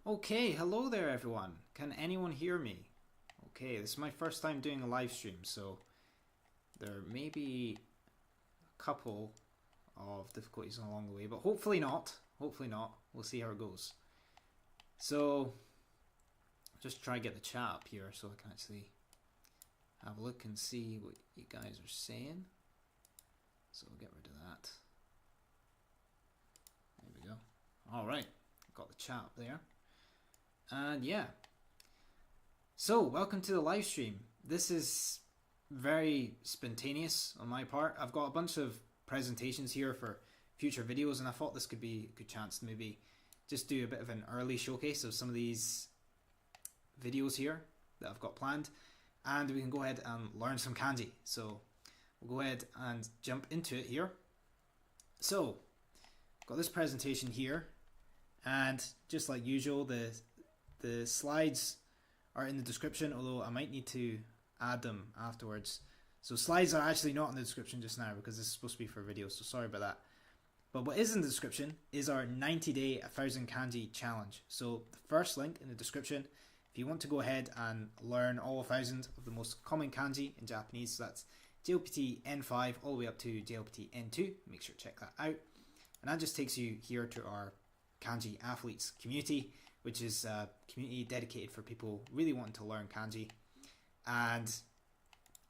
Okay, hello there everyone. Can anyone hear me? Okay, this is my first time doing a live stream, so there may be a couple of difficulties along the way, but hopefully not. Hopefully not. We'll see how it goes. So, just try to get the chat up here so I can actually have a look and see what you guys are saying. So we'll get rid of that. There we go. Alright, got the chat up there. And yeah, so welcome to the live stream. This is very spontaneous on my part. I've got a bunch of presentations here for future videos, and I thought this could be a good chance to maybe just do a bit of an early showcase of some of these videos here that I've got planned, and we can go ahead and learn some kanji. So we'll go ahead and jump into it here. So got this presentation here, and just like usual, the slides are in the description, although I might need to add them afterwards. So slides are actually not in the description just now because this is supposed to be for video, so sorry about that. But what is in the description is our 90-day 1,000 kanji challenge. So the first link in the description, if you want to go ahead and learn all 1,000 of the most common kanji in Japanese, so that's JLPT N5 all the way up to JLPT N2, make sure to check that out. And that just takes you here to our kanji athletes community, which is a community dedicated for people really wanting to learn kanji. And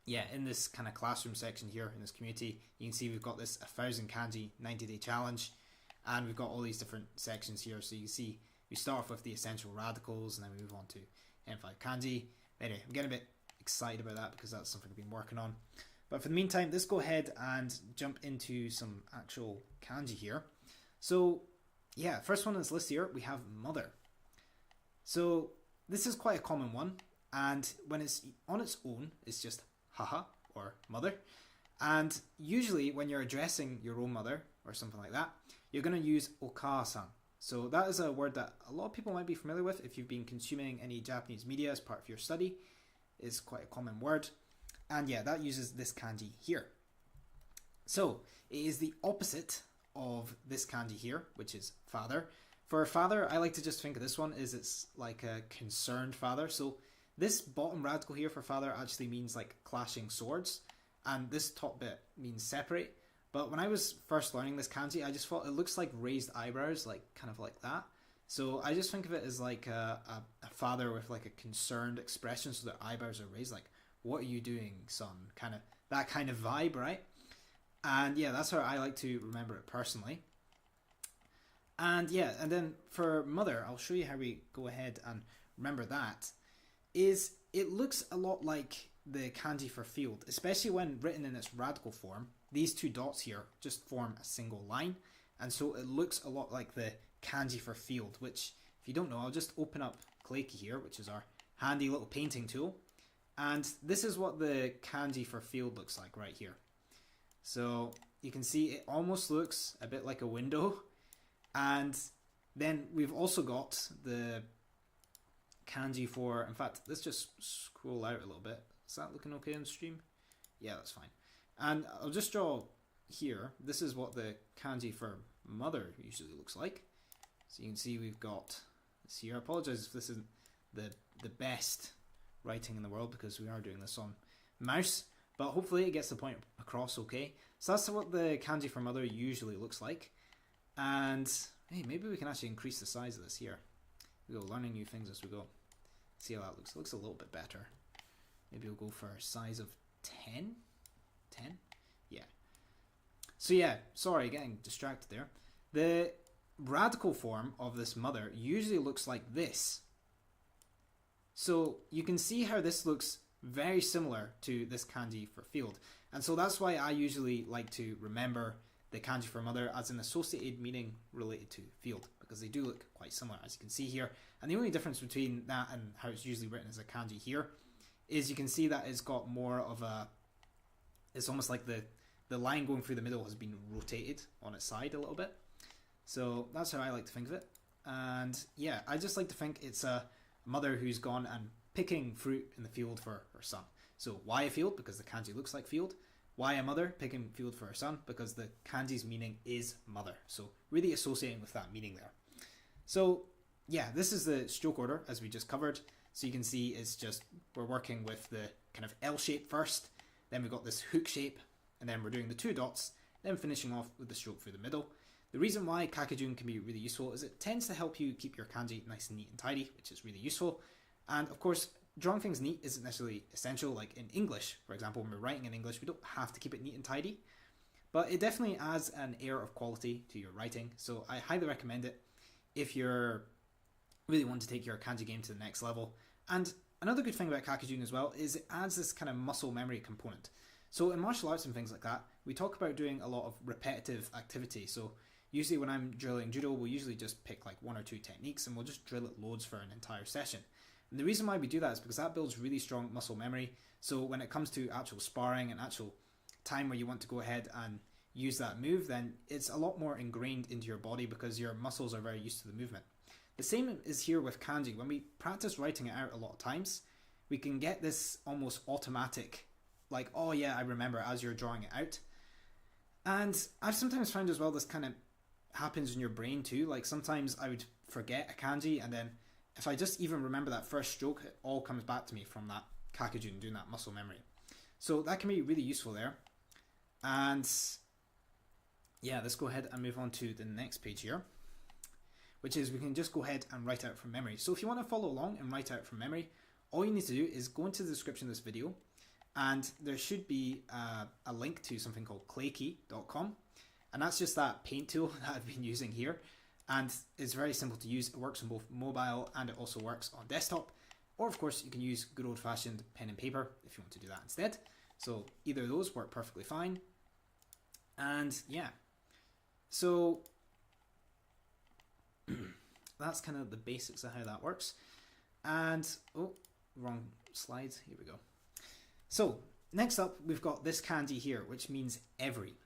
yeah, in this kind of classroom section here in this community, you can see we've got this 1,000 kanji 90-day challenge, and we've got all these different sections here. So you can see we start off with the essential radicals, and then we move on to N5 kanji. Anyway, I'm getting a bit excited about that because that's something I've been working on. But for the meantime, let's go ahead and jump into some actual kanji here. So yeah, first one on this list here, we have mother. So this is quite a common one, and when it's on its own, it's just haha or mother. And usually when you're addressing your own mother or something like that, you're going to use oka-san. So that is a word that a lot of people might be familiar with if you've been consuming any Japanese media as part of your study. It's quite a common word. And yeah, that uses this kanji here. So it is the opposite of this kanji here, which is father. For father, I like to just think of this one as it's like a concerned father. So this bottom radical here for father actually means like clashing swords, and this top bit means separate. But when I was first learning this kanji, I just thought it looks like raised eyebrows, like kind of like that. So I just think of it as like a father with like a concerned expression, so their eyebrows are raised, like, what are you doing, son? Kind of that kind of vibe, right? And yeah, that's how I like to remember it personally. And yeah, and then for mother, I'll show you how we go ahead and remember that. Is it looks a lot like the kanji for field, especially when written in its radical form. These two dots here just form a single line, and so it looks a lot like the kanji for field, which, if you don't know, I'll just open up Clicky here, which is our handy little painting tool, and this is what the kanji for field looks like right here. So you can see it almost looks a bit like a window. And then we've also got the kanji for, in fact, let's just scroll out a little bit. Is that looking okay on stream? Yeah, that's fine. And I'll just draw here. This is what the kanji for mother usually looks like. So you can see we've got this here. I apologize if this isn't the best writing in the world because we are doing this on mouse, but hopefully it gets the point across okay. So that's what the kanji for mother usually looks like. And hey, maybe we can actually increase the size of this here. We go learning new things as we go. See how that looks. It looks a little bit better. Maybe we'll go for a size of 10. 10? Yeah. So yeah, sorry, getting distracted there. The radical form of this mother usually looks like this. So you can see how this looks very similar to this kanji for field. And so that's why I usually like to remember the kanji for mother as an associated meaning related to field, because they do look quite similar, as you can see here. And the only difference between that and how it's usually written as a kanji here is you can see that it's got more of a, it's almost like the line going through the middle has been rotated on its side a little bit. So that's how I like to think of it. And yeah, I just like to think it's a mother who's gone and picking fruit in the field for her son. So why a field? Because the kanji looks like field. Why a mother picking field for her son? Because the kanji's meaning is mother. So really associating with that meaning there. So yeah, this is the stroke order as we just covered. So you can see it's just, we're working with the kind of L shape first, then we've got this hook shape, and then we're doing the 2 dots, then finishing off with the stroke through the middle. The reason why Kakijun can be really useful is it tends to help you keep your kanji nice and neat and tidy, which is really useful. And of course, drawing things neat isn't necessarily essential. Like in English, for example, when we're writing in English, we don't have to keep it neat and tidy, but it definitely adds an air of quality to your writing. So I highly recommend it if you're really want to take your kanji game to the next level. And another good thing about Kakijun as well is it adds this kind of muscle memory component. So in martial arts and things like that, we talk about doing a lot of repetitive activity. So usually when I'm drilling judo, we'll usually just pick like 1 or 2 techniques and we'll just drill it loads for an entire session. And the reason why we do that is because that builds really strong muscle memory. So when it comes to actual sparring and actual time where you want to go ahead and use that move, then it's a lot more ingrained into your body because your muscles are very used to the movement. The same is here with kanji. When we practice writing it out a lot of times, we can get this almost automatic, like, oh yeah, I remember as you're drawing it out. And I've sometimes found as well this kind of happens in your brain too. Like sometimes I would forget a kanji, and then if I just even remember that first stroke, it all comes back to me from that Kakijun, doing that muscle memory. So that can be really useful there. And yeah, let's go ahead and move on to the next page here, which is we can just go ahead and write out from memory. So if you want to follow along and write out from memory, all you need to do is go into the description of this video, and there should be a link to something called claykey.com, and that's just that paint tool that I've been using here, and it's very simple to use. It works on both mobile and it also works on desktop, or of course you can use good old-fashioned pen and paper if you want to do that instead. So either of those work perfectly fine. And yeah, so that's kind of the basics of how that works. And oh, wrong slides, here we go. So next up we've got this kanji here, which means every.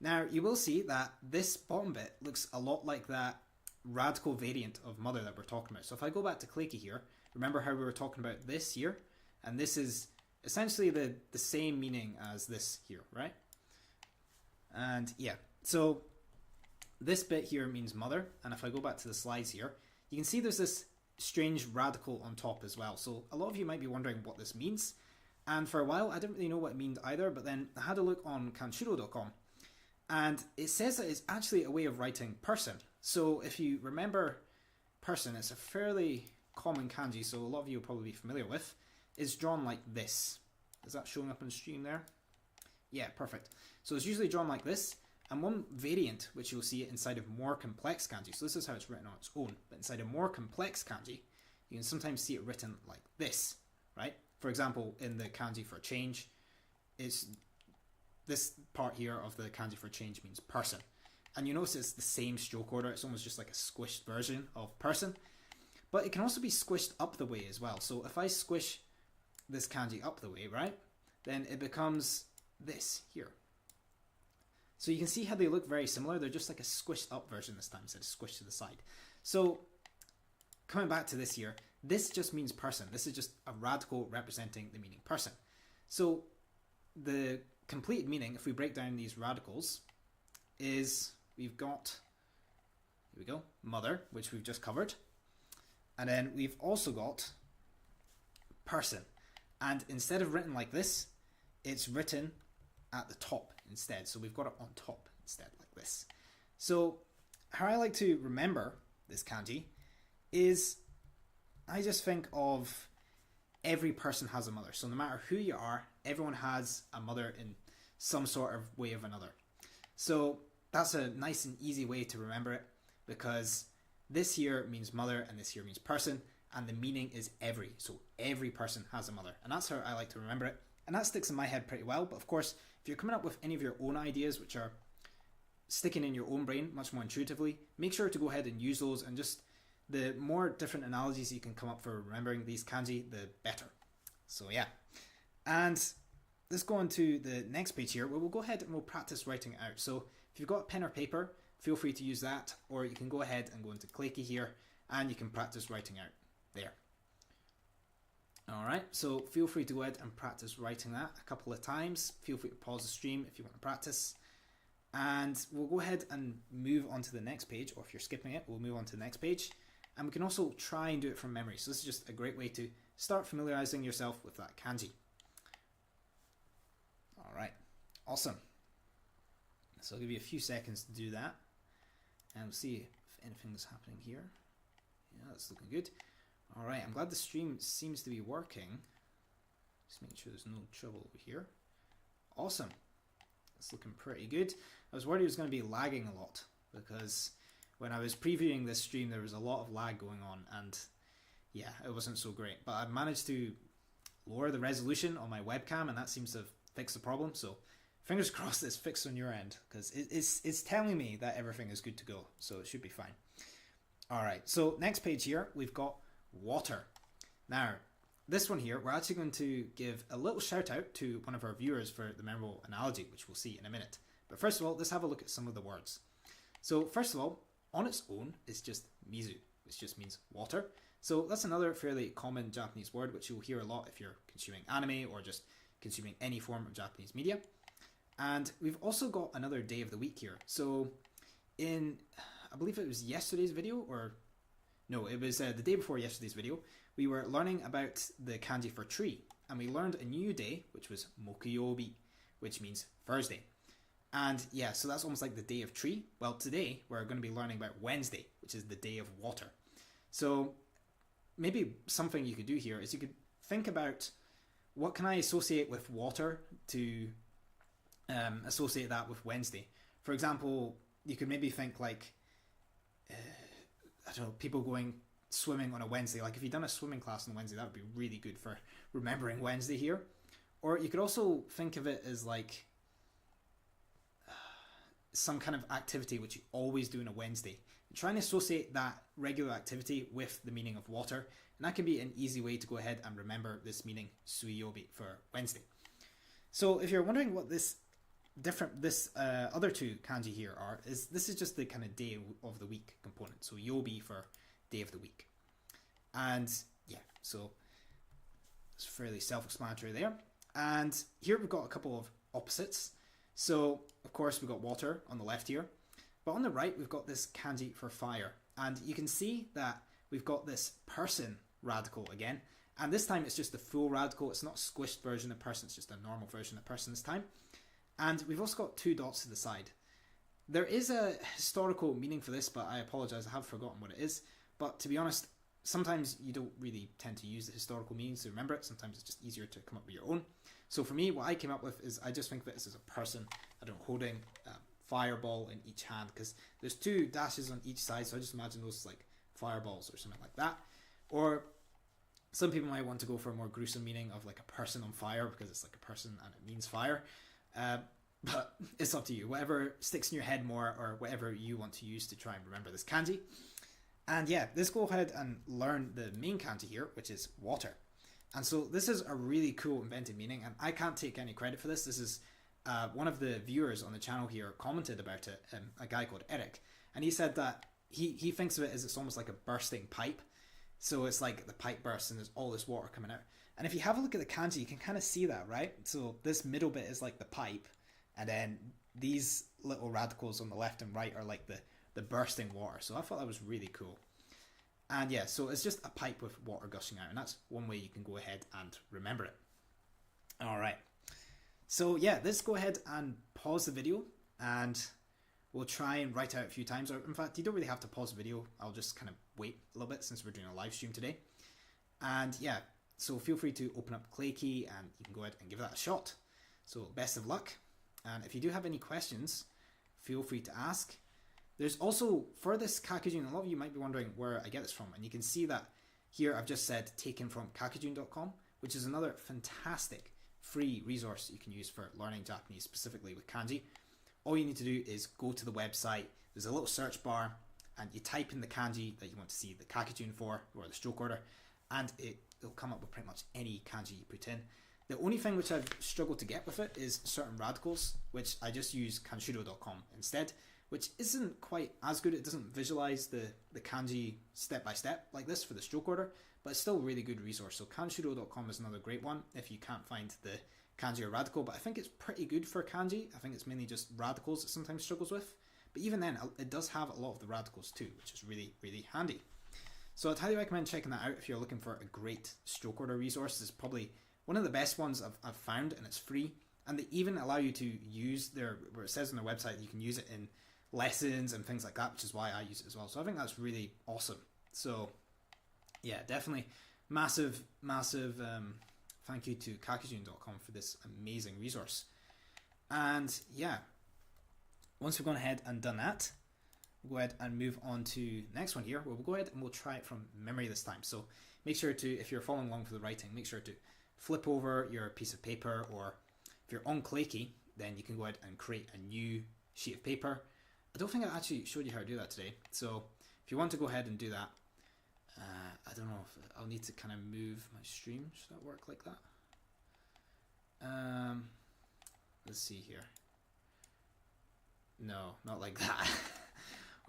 Now you will see that this bottom bit looks a lot like that radical variant of mother that we're talking about. So if I go back to Claykey here, remember how we were talking about this here, and this is essentially the same meaning as this here, right? And yeah, so this bit here means mother, and if I go back to the slides here, you can see there's this strange radical on top as well. So a lot of you might be wondering what this means, and for a while I didn't really know what it meant either, but then I had a look on kanshiro.com, and it says that it's actually a way of writing person. So if you remember person, it's a fairly common kanji, so a lot of you will probably be familiar with. It's drawn like this. Is that showing up on the stream there? Yeah, perfect. So it's usually drawn like this, and one variant, which you'll see inside of more complex kanji, so this is how it's written on its own, but inside a more complex kanji, you can sometimes see it written like this, right? For example, in the kanji for change, it's this part here of the kanji for change means person. And you notice it's the same stroke order, it's almost just like a squished version of person. But it can also be squished up the way as well. So if I squish this kanji up the way, right, then it becomes this here. So you can see how they look very similar. They're just like a squished up version this time instead of squished to the side. So coming back to this here, this just means person. This is just a radical representing the meaning person. So the completed meaning, if we break down these radicals, is we've got, here we go, mother, which we've just covered. And then we've also got person. And instead of written like this, it's written at the top instead. So we've got it on top instead, like this. So how I like to remember this kanji is I just think of every person has a mother. So no matter who you are, everyone has a mother in some sort of way of another. So that's a nice and easy way to remember it, because this here means mother and this here means person, and the meaning is every. So every person has a mother, and that's how I like to remember it. And that sticks in my head pretty well. But of course, if you're coming up with any of your own ideas which are sticking in your own brain much more intuitively, make sure to go ahead and use those, and just the more different analogies you can come up for remembering these kanji, the better. So yeah. And let's go on to the next page here, where we'll go ahead and we'll practice writing it out. So if you've got a pen or paper, feel free to use that, or you can go ahead and go into Claykey here, and you can practice writing out there. Alright, so feel free to go ahead and practice writing that a couple of times. Feel free to pause the stream if you want to practice. And we'll go ahead and move on to the next page, or if you're skipping it, we'll move on to the next page. and we can also try and do it from memory. So this is just a great way to start familiarizing yourself with that kanji. All right, awesome. So I'll give you a few seconds to do that, and we'll see if anything's happening here. Yeah, that's looking good. All right, I'm glad the stream seems to be working. Just making sure there's no trouble over here. Awesome. It's looking pretty good. I was worried it was going to be lagging a lot, because when I was previewing this stream there was a lot of lag going on, and yeah, it wasn't so great. But I managed to lower the resolution on my webcam, and that seems to have fixed the problem. So fingers crossed it's fixed on your end, because it's telling me that everything is good to go, so it should be fine. Alright, so next page here, we've got water. Now, this one here, we're actually going to give a little shout out to one of our viewers for the memorable analogy, which we'll see in a minute. But first of all, let's have a look at some of the words. So first of all, on its own, it's just mizu, which just means water. So that's another fairly common Japanese word, which you'll hear a lot if you're consuming anime or just consuming any form of Japanese media. And we've also got another day of the week here. So in, I believe it was yesterday's video, or no, it was the day before yesterday's video, we were learning about the kanji for tree. And we learned a new day, which was mokuyobi, which means Thursday. And yeah, so that's almost like the day of tree. Well, today we're going to be learning about Wednesday, which is the day of water. So maybe something you could do here is you could think about, what can I associate with water to associate that with Wednesday? For example, you could maybe think like, I don't know, people going swimming on a Wednesday. Like if you've done a swimming class on Wednesday, that would be really good for remembering Wednesday here. Or you could also think of it as like some kind of activity which you always do on a Wednesday. And try and associate that regular activity with the meaning of water. And that can be an easy way to go ahead and remember this meaning, suiyobi, for Wednesday. So if you're wondering what this other two kanji here are, this is just the kind of day of the week component. So yobi for day of the week. And yeah, so it's fairly self-explanatory there. And here we've got a couple of opposites. So of course we've got water on the left here, but on the right we've got this kanji for fire. And you can see that we've got this person radical again. And this time it's just the full radical. It's not a squished version of person, it's just a normal version of person this time. And we've also got two dots to the side. There is a historical meaning for this, but I apologize, I have forgotten what it is. But to be honest, sometimes you don't really tend to use the historical meanings to remember it. Sometimes it's just easier to come up with your own. So for me, what I came up with is I just think that this is a person, I don't know, holding a fireball in each hand, because there's two dashes on each side, so I just imagine those like fireballs or something like that. Or some people might want to go for a more gruesome meaning of like a person on fire, because it's like a person and it means fire. But it's up to you, whatever sticks in your head more, or whatever you want to use to try and remember this kanji. And yeah, let's go ahead and learn the main kanji here, which is water. And so this is a really cool invented meaning, and I can't take any credit for this. This is one of the viewers on the channel here commented about it, a guy called Eric, and he said that he thinks of it as it's almost like a bursting pipe. So it's like the pipe bursts and there's all this water coming out. And if you have a look at the kanji, you can kind of see that, right? So this middle bit is like the pipe, and then these little radicals on the left and right are like the bursting water. So I thought that was really cool. And yeah, so it's just a pipe with water gushing out, and that's one way you can go ahead and remember it. All right. So yeah, let's go ahead and pause the video, and we'll try and write out a few times. Or in fact, you don't really have to pause the video. I'll just kind of wait a little bit since we're doing a live stream today. And yeah, so feel free to open up Clay Key and you can go ahead and give that a shot. So best of luck. And if you do have any questions, feel free to ask. There's also, for this Kakajun, a lot of you might be wondering where I get this from. And you can see that here I've just said taken from kakajun.com, which is another fantastic free resource you can use for learning Japanese, specifically with kanji. All you need to do is go to the website, there's a little search bar, and you type in the kanji that you want to see the kakajun for, or the stroke order, and it'll come up with pretty much any kanji you put in. The only thing which I've struggled to get with it is certain radicals, which I just use kanshiro.com instead, which isn't quite as good. It doesn't visualize the kanji step by step like this for the stroke order, but it's still a really good resource. So kanshiro.com is another great one if you can't find the kanji or radical, but I think it's pretty good for kanji. I think it's mainly just radicals it sometimes struggles with, but even then it does have a lot of the radicals too, which is really, really handy. So I'd highly recommend checking that out if you're looking for a great stroke order resource. It's probably one of the best ones I've found, and it's free. And they even allow you to use where it says on their website, you can use it in lessons and things like that, which is why I use it as well. So I think that's really awesome. So yeah, definitely massive thank you to kakijun.com for this amazing resource. And yeah, once we've gone ahead and done that, we'll go ahead and move on to the next one here, where we'll go ahead and we'll try it from memory this time. So make sure to, if you're following along for the writing, make sure to flip over your piece of paper, or if you're on Clayki, then you can go ahead and create a new sheet of paper. I don't think I actually showed you how to do that today. So if you want to go ahead and do that, I don't know if I'll need to kind of move my stream. Should that work like that? Let's see here. No, not like that.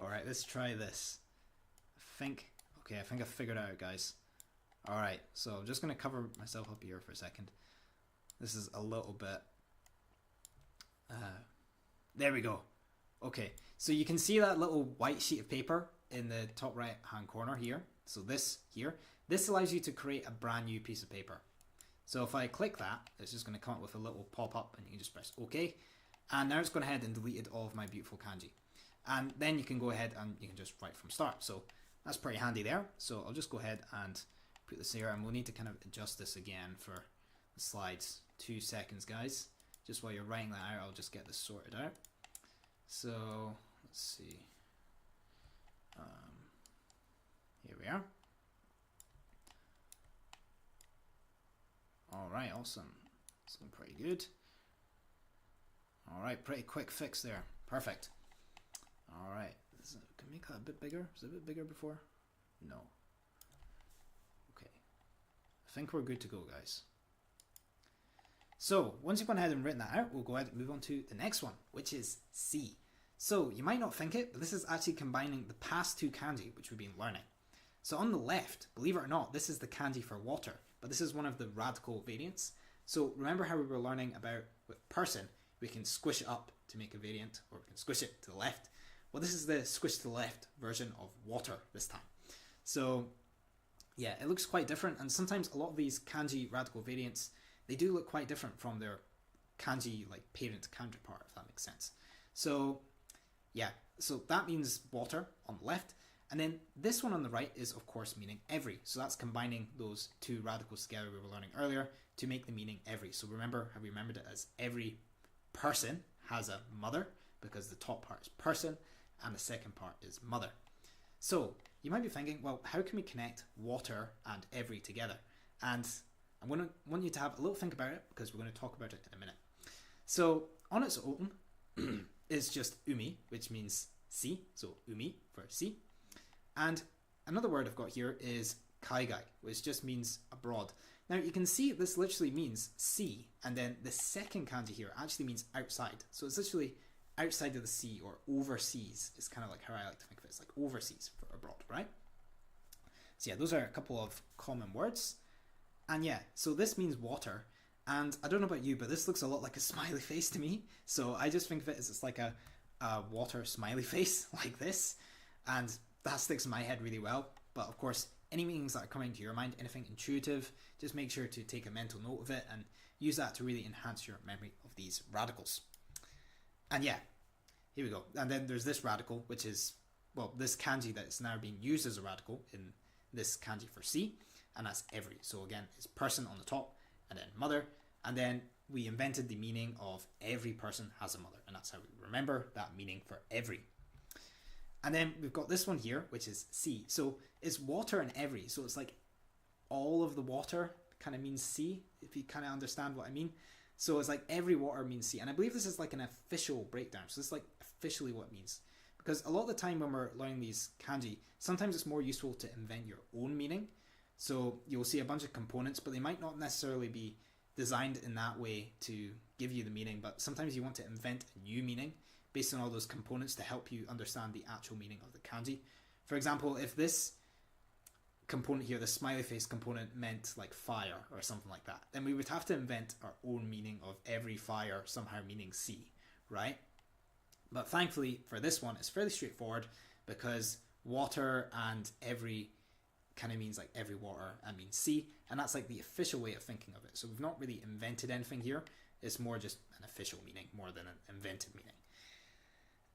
Alright, let's try this. I think I figured it out, guys. Alright, so I'm just going to cover myself up here for a second. This is a little bit... there we go. Okay, so you can see that little white sheet of paper in the top right hand corner here. So this here, this allows you to create a brand new piece of paper. So if I click that, it's just going to come up with a little pop-up, and you can just press OK. And now it's gone ahead and deleted all of my beautiful kanji. And then you can go ahead and you can just write from start. So that's pretty handy there. So I'll just go ahead and put this here, and we'll need to kind of adjust this again for the slides. 2 seconds, guys. Just while you're writing that out, I'll just get this sorted out. So let's see. Here we are. Alright, awesome. It's looking pretty good. Alright, pretty quick fix there. Perfect. Alright, can we make that a bit bigger? Was it a bit bigger before? No. Okay. I think we're good to go, guys. So, once you've gone ahead and written that out, we'll go ahead and move on to the next one, which is C. So, you might not think it, but this is actually combining the past 2 kanji, which we've been learning. So on the left, believe it or not, this is the kanji for water, but this is one of the radical variants. So remember how we were learning about with person, we can squish it up to make a variant, or we can squish it to the left. Well, this is the squish to the left version of water this time. So yeah, it looks quite different, and sometimes a lot of these kanji radical variants, they do look quite different from their kanji like parent counterpart, if that makes sense. So yeah, so that means water on the left. And then this one on the right is, of course, meaning every. So that's combining those 2 radicals together we were learning earlier to make the meaning every. So remember how we remembered it as every person has a mother, because the top part is person and the second part is mother. So you might be thinking, well, how can we connect water and every together? And I want you to have a little think about it, because we're going to talk about it in a minute. So on its own is just umi, which means sea. So umi for sea. And another word I've got here is kaigai, which just means abroad. Now you can see this literally means sea, and then the second kanji here actually means outside. So it's literally outside of the sea, or overseas is kind of like how I like to think of it. It's like overseas for abroad, right? So yeah, those are a couple of common words. And yeah, so this means water. And I don't know about you, but this looks a lot like a smiley face to me. So I just think of it as it's like a water smiley face like this. And that sticks in my head really well. But of course, any meanings that are coming to your mind, anything intuitive, just make sure to take a mental note of it and use that to really enhance your memory of these radicals. And yeah, here we go. And then there's this radical, which is, well, this kanji that is now being used as a radical in this kanji for C, and that's every. So again, it's person on the top, and then mother, and then we invented the meaning of every person has a mother, and that's how we remember that meaning for every. And then we've got this one here, which is sea. So it's water and every. So it's like all of the water kind of means sea, if you kind of understand what I mean. So it's like every water means sea. And I believe this is like an official breakdown. So it's like officially what it means. Because a lot of the time when we're learning these kanji, sometimes it's more useful to invent your own meaning. So you'll see a bunch of components, but they might not necessarily be designed in that way to give you the meaning. But sometimes you want to invent a new meaning based on all those components to help you understand the actual meaning of the kanji. For example, if this component here, the smiley face component, meant like fire or something like that, then we would have to invent our own meaning of every fire somehow meaning sea, right? But thankfully for this one, it's fairly straightforward, because water and every kind of means like every water and means sea, and that's like the official way of thinking of it. So we've not really invented anything here. It's more just an official meaning more than an invented meaning.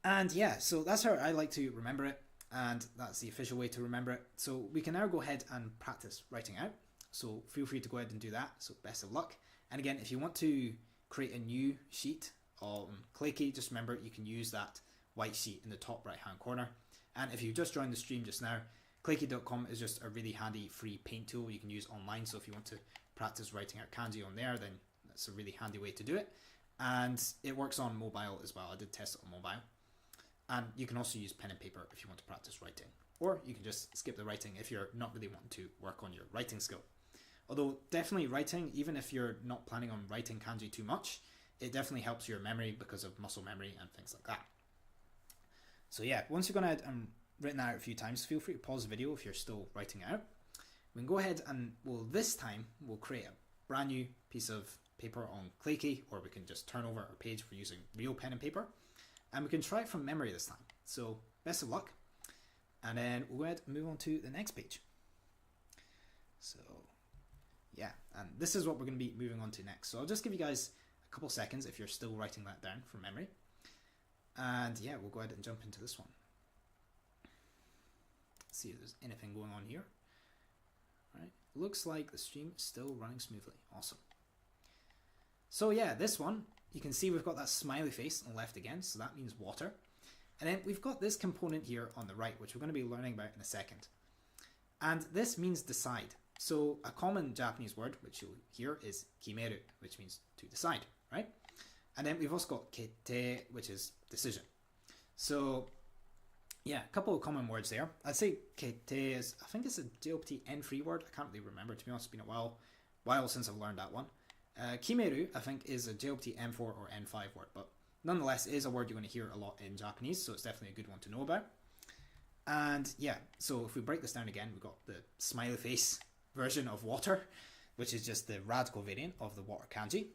And yeah, so that's how I like to remember it, and that's the official way to remember it. So we can now go ahead and practice writing out. So feel free to go ahead and do that. So best of luck. And again, if you want to create a new sheet on Clicky, just remember you can use that white sheet in the top right hand corner. And if you just joined the stream just now, Clicky.com is just a really handy free paint tool you can use online. So if you want to practice writing out kanji on there, then that's a really handy way to do it. And it works on mobile as well. I did test it on mobile. And you can also use pen and paper if you want to practice writing. Or you can just skip the writing if you're not really wanting to work on your writing skill. Although definitely writing, even if you're not planning on writing kanji too much, it definitely helps your memory because of muscle memory and things like that. So yeah, once you've gone ahead and written that out a few times, feel free to pause the video if you're still writing it out. We can go ahead and this time we'll create a brand new piece of paper on Clicky, or we can just turn over our page for using real pen and paper. And we can try it from memory this time. So best of luck. And then we'll go ahead and move on to the next page. So yeah, and this is what we're going to be moving on to next. So I'll just give you guys a couple seconds if you're still writing that down from memory. And yeah, we'll go ahead and jump into this one. See if there's anything going on here. All right, looks like the stream is still running smoothly. Awesome. So yeah, this one, you can see we've got that smiley face on the left again, so that means water. And then we've got this component here on the right, which we're going to be learning about in a second. And this means decide. So a common Japanese word, which you'll hear, is kimeru, which means to decide, right? And then we've also got kete, which is decision. So yeah, a couple of common words there. I'd say kete is, I think it's a JLPT N3 word. I can't really remember, to be honest. It's been a while since I've learned that one. Kimeru, I think, is a JLPT M4 or N5 word, but nonetheless, it is a word you're going to hear a lot in Japanese, so it's definitely a good one to know about. And yeah, so if we break this down again, we've got the smiley face version of water, which is just the radical variant of the water kanji.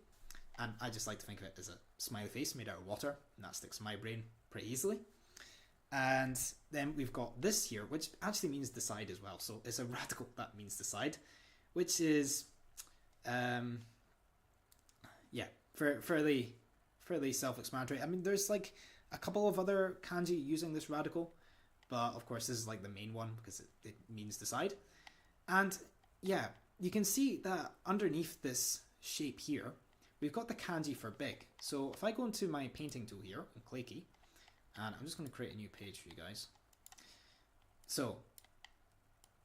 And I just like to think of it as a smiley face made out of water, and that sticks in my brain pretty easily. And then we've got this here, which actually means decide as well. So it's a radical that means decide, which is, yeah, fairly self-explanatory. I mean, there's like a couple of other kanji using this radical, but of course this is like the main one because it means decide. And yeah, you can see that underneath this shape here, we've got the kanji for big. So if I go into my painting tool here on Clicky, and I'm just going to create a new page for you guys. So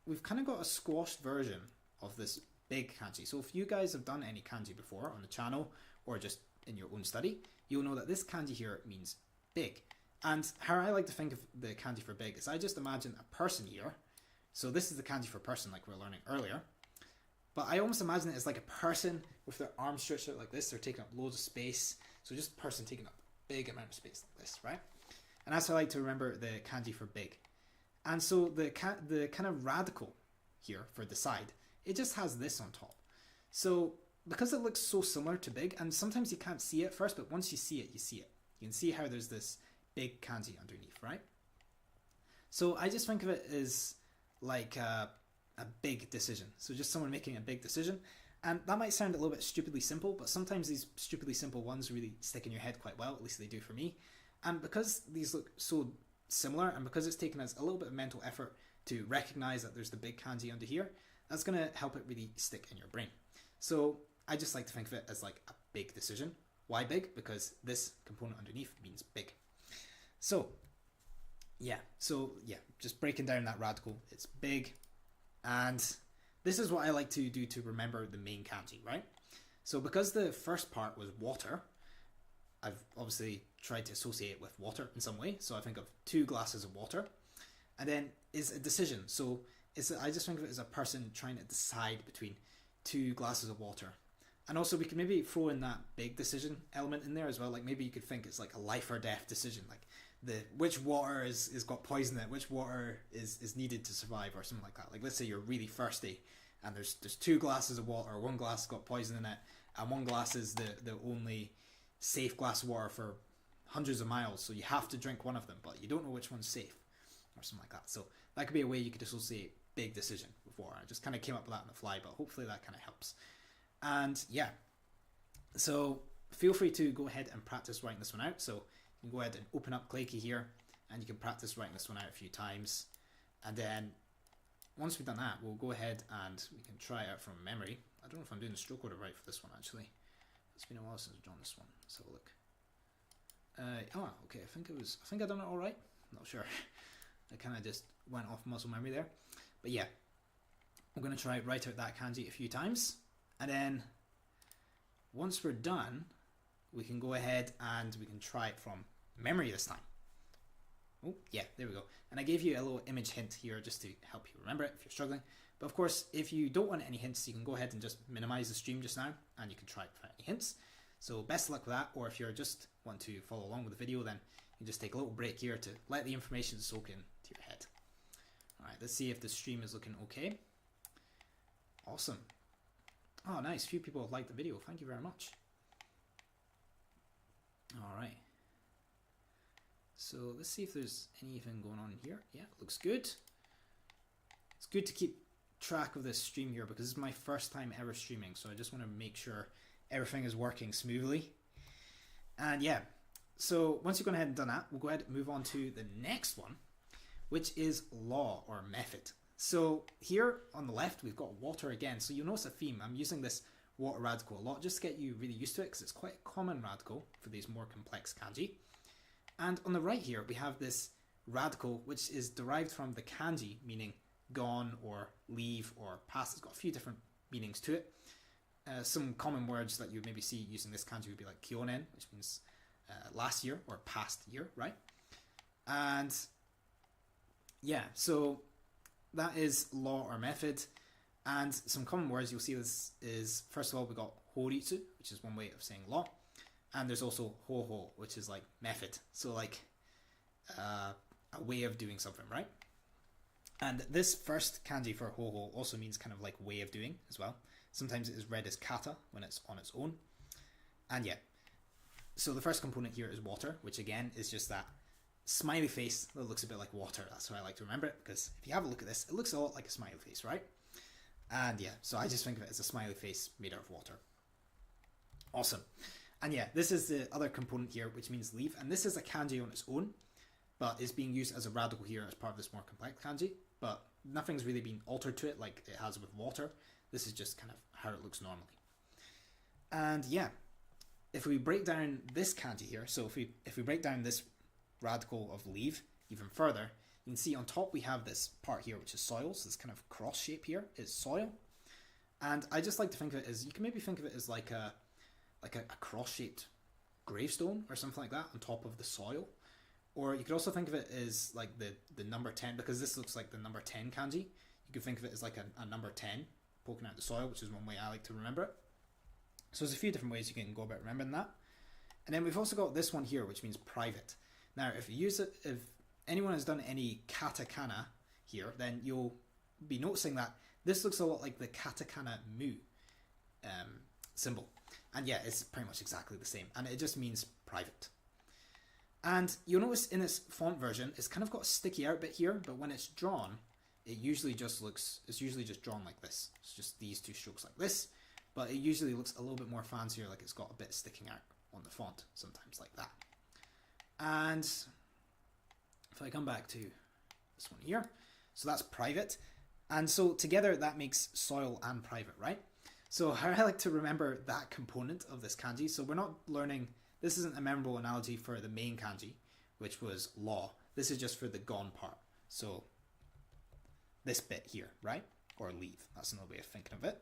we've kind of got a squashed version of this big kanji. So if you guys have done any kanji before on the channel or just in your own study, you'll know that this kanji here means big. And how I like to think of the kanji for big is I just imagine a person here. So this is the kanji for person like we were learning earlier. But I almost imagine it as like a person with their arms stretched out like this. They're taking up loads of space. So just a person taking up a big amount of space like this, right? And that's how I like to remember the kanji for big. And so the kind of radical here for decide, it just has this on top. So because it looks so similar to big, and sometimes you can't see it first, but once you see it, you see it. You can see how there's this big kanji underneath, right? So I just think of it as like a big decision. So just someone making a big decision. And that might sound a little bit stupidly simple, but sometimes these stupidly simple ones really stick in your head quite well, at least they do for me. And because these look so similar, and because it's taken us a little bit of mental effort to recognize that there's the big kanji under here, that's going to help it really stick in your brain. So I just like to think of it as like a big decision. Why big? Because this component underneath means big. So yeah, just breaking down that radical, it's big. And this is what I like to do to remember the main kanji, right? So because the first part was water, I've obviously tried to associate it with water in some way. So I think of 2 glasses of water. And then is a decision. So I just think of it as a person trying to decide between 2 glasses of water. And also we can maybe throw in that big decision element in there as well. Like maybe you could think it's like a life or death decision. Like which water is got poison in it, which water is needed to survive or something like that. Like let's say you're really thirsty and there's 2 glasses of water, 1 glass has got poison in it, and 1 glass is the only safe glass of water for hundreds of miles, so you have to drink one of them, but you don't know which one's safe or something like that. So that could be a way you could associate big decision before. I just kind of came up with that on the fly, but hopefully that kind of helps. And yeah, so feel free to go ahead and practice writing this one out. So you can go ahead and open up Clayki here, and you can practice writing this one out a few times. And then once we've done that, we'll go ahead and we can try it out from memory. I don't know if I'm doing the stroke order right for this one, actually. It's been a while since I've done this one. Let's have a look. Okay, I think I done it all right. I'm not sure. I kind of just went off muscle memory there. But yeah, I'm going to try write out that kanji a few times. And then once we're done, we can go ahead and we can try it from memory this time. Oh, yeah, there we go. And I gave you a little image hint here just to help you remember it if you're struggling. But of course, if you don't want any hints, you can go ahead and just minimize the stream just now, and you can try it without any hints. So best of luck with that, or if you're just want to follow along with the video, then you can just take a little break here to let the information soak into your head. Alright, let's see if the stream is looking okay. Awesome. Oh, nice. Few people have liked the video. Thank you very much. Alright. So let's see if there's anything going on here. Yeah, looks good. It's good to keep track of this stream here because this is my first time ever streaming, so I just want to make sure everything is working smoothly. And yeah, so once you've gone ahead and done that, we'll go ahead and move on to the next one, which is law or method. So here on the left, we've got water again. So you'll notice a theme. I'm using this water radical a lot just to get you really used to it because it's quite a common radical for these more complex kanji. And on the right here, we have this radical, which is derived from the kanji, meaning gone or leave or past. It's got a few different meanings to it. Some common words that you maybe see using this kanji would be like kyonen, which means last year or past year, right? And yeah, so that is law or method. And some common words you'll see this is, first of all, we got horitsu, which is one way of saying law. And there's also hoho, which is like method. So like a way of doing something, right? And this first kanji for hoho also means kind of like way of doing as well. Sometimes it is read as kata when it's on its own. And yeah, so the first component here is water, which again is just that smiley face that looks a bit like water. That's how I like to remember it, because if you have a look at this, it looks a lot like a smiley face, right? And yeah, so I just think of it as a smiley face made out of water. Awesome. And yeah, this is the other component here, which means leave. And this is a kanji on its own, but it's being used as a radical here as part of this more complex kanji. But nothing's really been altered to it like it has with water. This is just kind of how it looks normally. And yeah, if we break down this kanji here, so if we break down this radical of leave even further, you can see on top we have this part here, which is soil. So this kind of cross shape here is soil. And I just like to think of it as, you can maybe think of it as like a cross-shaped gravestone or something like that on top of the soil. Or you could also think of it as like the number 10, because this looks like the number 10 kanji. You could think of it as like a number 10 poking out the soil, which is one way I like to remember it. So there's a few different ways you can go about remembering that. And then we've also got this one here, which means private. Now, if you use it, if anyone has done any katakana here, then you'll be noticing that this looks a lot like the katakana mu symbol. And yeah, it's pretty much exactly the same. And it just means private. And you'll notice in its font version, it's kind of got a sticky out bit here, but when it's drawn, it's usually just drawn like this. It's just these two strokes like this, but it usually looks a little bit more fancier, like it's got a bit sticking out on the font, sometimes like that. And if I come back to this one here, so that's private. And so together that makes soil and private, right? So how I like to remember that component of this kanji, so we're not learning, this isn't a memorable analogy for the main kanji, which was law. This is just for the gone part. So this bit here, right? Or leave. That's another way of thinking of it.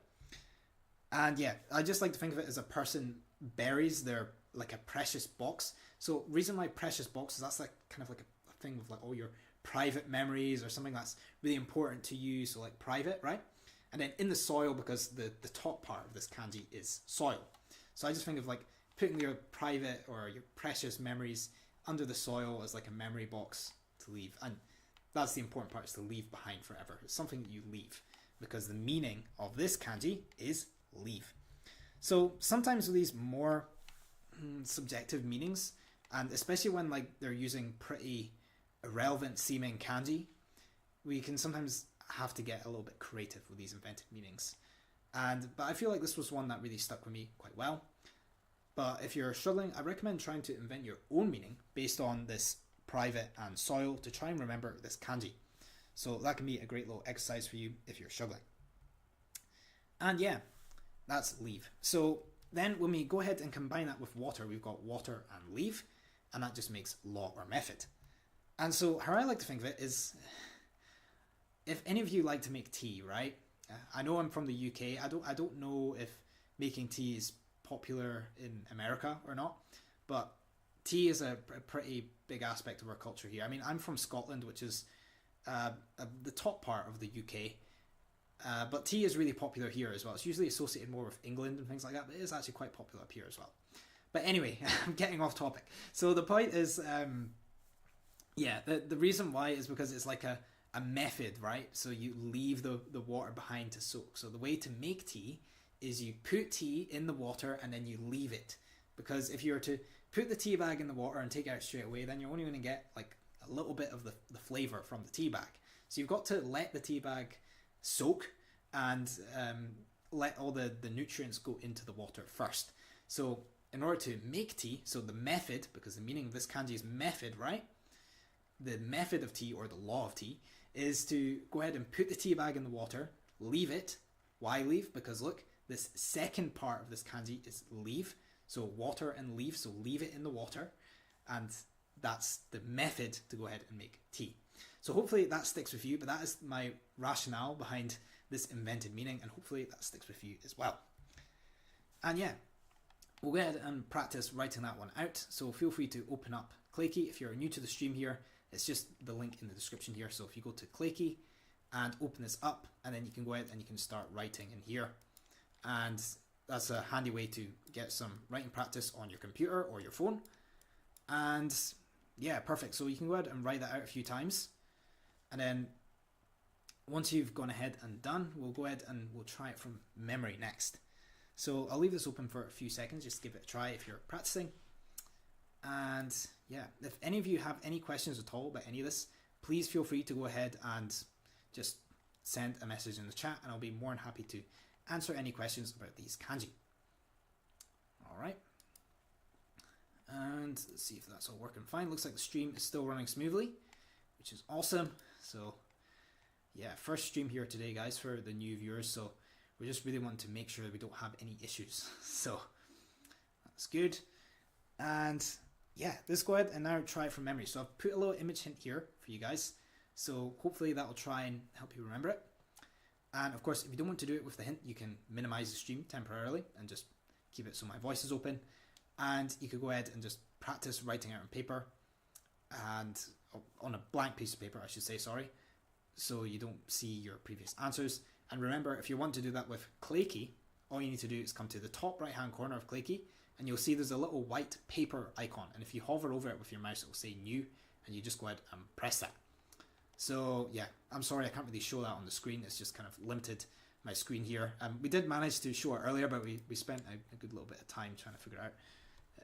And yeah, I just like to think of it as a person buries their, like a precious box. So reason why precious box is that's like kind of like a thing with like all your private memories or something that's really important to you. So like private, right? And then in the soil, because the top part of this kanji is soil. So I just think of like putting your private or your precious memories under the soil as like a memory box to leave. And that's the important part, is to leave behind forever. It's something that you leave, because the meaning of this kanji is leave. So sometimes with these more subjective meanings, and especially when like they're using pretty irrelevant seeming kanji, we can sometimes have to get a little bit creative with these invented meanings. But I feel like this was one that really stuck with me quite well. But if you're struggling, I recommend trying to invent your own meaning based on this private and soil to try and remember this kanji. So that can be a great little exercise for you if you're struggling. And yeah, that's leave. So then when we go ahead and combine that with water, we've got water and leave, and that just makes law or method. And so how I like to think of it is, if any of you like to make tea, right? I know I'm from the UK. I don't know if making tea is popular in America or not, but tea is a pretty big aspect of our culture here. I mean, I'm from Scotland, which is the top part of the UK, but tea is really popular here as well. It's usually associated more with England and things like that, but it is actually quite popular up here as well. But anyway, I'm getting off topic. So the point is, the reason why is because it's like a method, right? So you leave the water behind to soak. So the way to make tea is you put tea in the water and then you leave it. Because if you were to put the tea bag in the water and take it out straight away, then you're only going to get like a little bit of the flavour from the tea bag. So you've got to let the tea bag soak and let all the nutrients go into the water first. So in order to make tea, so the method, because the meaning of this kanji is method, right? The method of tea, or the law of tea, is to go ahead and put the tea bag in the water, leave it. Why leave? Because look, this second part of this kanji is leave. So water and leave, so leave it in the water. And that's the method to go ahead and make tea. So hopefully that sticks with you, but that is my rationale behind this invented meaning, and hopefully that sticks with you as well. And yeah, we'll go ahead and practice writing that one out. So feel free to open up Clayki. If you're new to the stream here, it's just the link in the description here. So if you go to Clayki and open this up, and then you can go ahead and you can start writing in here. And that's a handy way to get some writing practice on your computer or your phone. And yeah, perfect. So you can go ahead and write that out a few times. And then once you've gone ahead and done, we'll go ahead and we'll try it from memory next. So I'll leave this open for a few seconds, just give it a try if you're practicing. And yeah, if any of you have any questions at all about any of this, please feel free to go ahead and just send a message in the chat, and I'll be more than happy to answer any questions about these kanji. All right. And let's see if that's all working fine. Looks like the stream is still running smoothly, which is awesome. So yeah, first stream here today, guys, for the new viewers. So we just really want to make sure that we don't have any issues. So that's good. And yeah, let's go ahead and now try it from memory. So I've put a little image hint here for you guys. So hopefully that will try and help you remember it. And of course, if you don't want to do it with the hint, you can minimize the stream temporarily and just keep it so my voice is open. And you could go ahead and just practice writing out on paper, and on a blank piece of paper, I should say, sorry, so you don't see your previous answers. And remember, if you want to do that with Clayki, all you need to do is come to the top right hand corner of Clayki, and you'll see there's a little white paper icon, and if you hover over it with your mouse, it will say new, and you just go ahead and press that. So yeah, I'm sorry I can't really show that on the screen. It's just kind of limited my screen here. We did manage to show it earlier, but we spent a good little bit of time trying to figure it out.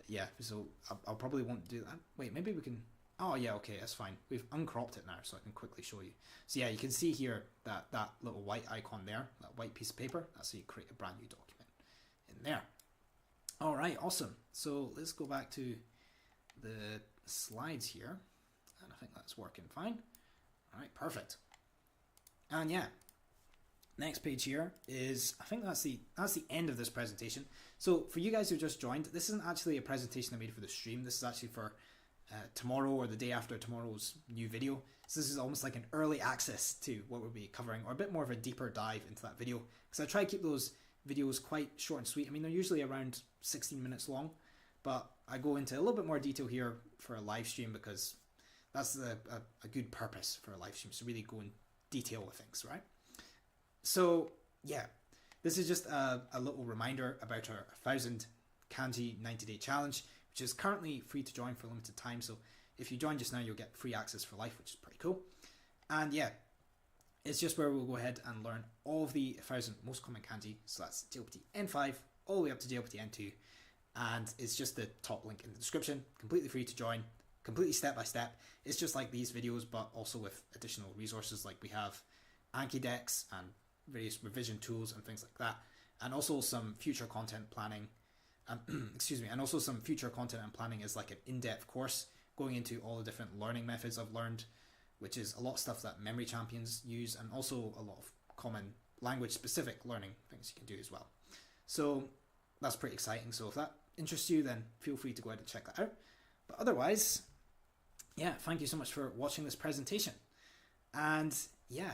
Yeah, so I'll probably won't do that. Wait, maybe we can... Oh yeah, okay, that's fine. We've uncropped it now, so I can quickly show you. So yeah, you can see here that little white icon there, that white piece of paper. That's how you create a brand new document in there. All right, awesome. So let's go back to the slides here, and I think that's working fine. All right, perfect. And yeah, next page here is, I think that's the end of this presentation. So for you guys who just joined, this isn't actually a presentation I made for the stream. This is actually for tomorrow or the day after tomorrow's new video. So this is almost like an early access to what we'll be covering, or a bit more of a deeper dive into that video, because I try to keep those videos quite short and sweet. I mean, they're usually around 16 minutes long, but I go into a little bit more detail here for a live stream, because that's a good purpose for a live stream, so really go in detail with things, right? So yeah, this is just a little reminder about our 1000 kanji 90-day challenge, which is currently free to join for a limited time. So if you join just now, you'll get free access for life, which is pretty cool. And yeah, it's just where we'll go ahead and learn all of the 1000 most common kanji. So that's JLPT N5 all the way up to JLPT N2. And it's just the top link in the description, completely free to join, completely step by step. It's just like these videos, but also with additional resources. Like we have Anki decks and various revision tools and things like that, and also some future content planning. Excuse me, and also some future content and planning is like an in-depth course going into all the different learning methods I've learned, which is a lot of stuff that memory champions use, and also a lot of common language specific learning things you can do as well. So that's pretty exciting. So if that interests you, then feel free to go ahead and check that out. But otherwise, yeah, thank you so much for watching this presentation. And yeah,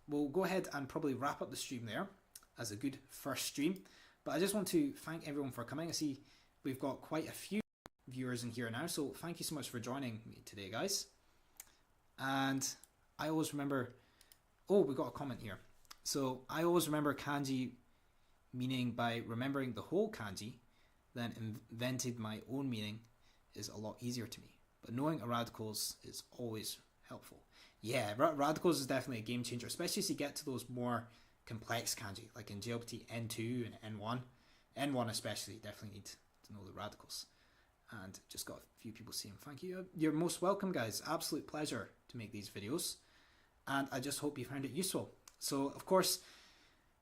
we'll go ahead and probably wrap up the stream there as a good first stream. But I just want to thank everyone for coming. I see we've got quite a few viewers in here now, so thank you so much for joining me today, guys. And I always remember, oh, we got a comment here. So I always remember kanji meaning by remembering the whole kanji, then invented my own meaning is a lot easier to me. But knowing a radicals is always helpful. Yeah, radicals is definitely a game changer, especially as you get to those more complex kanji, like in JLPT N2 and N1. N1 especially, definitely need to know the radicals. And just got a few people saying thank you. You're most welcome, guys. Absolute pleasure to make these videos. And I just hope you found it useful. So, of course,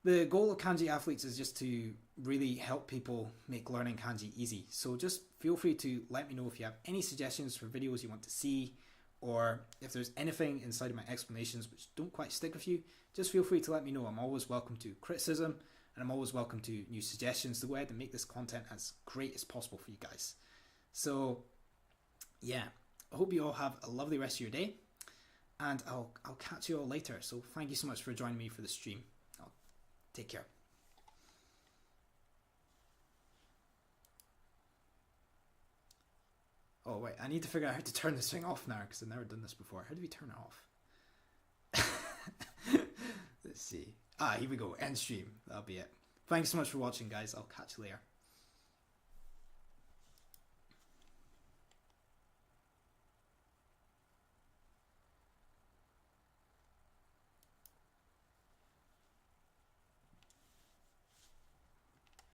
the goal of Kanji Athletes is just to really help people make learning kanji easy. So just feel free to let me know if you have any suggestions for videos you want to see, or if there's anything inside of my explanations which don't quite stick with you, just feel free to let me know. I'm always welcome to criticism, and I'm always welcome to new suggestions to go ahead and make this content as great as possible for you guys. So yeah, I hope you all have a lovely rest of your day, and I'll catch you all later. So thank you so much for joining me for the stream. Take care. Oh wait, I need to figure out how to turn this thing off now, because I've never done this before. How do we turn it off? Let's see. Here we go. End stream. That'll be it. Thanks so much for watching, guys. I'll catch you later.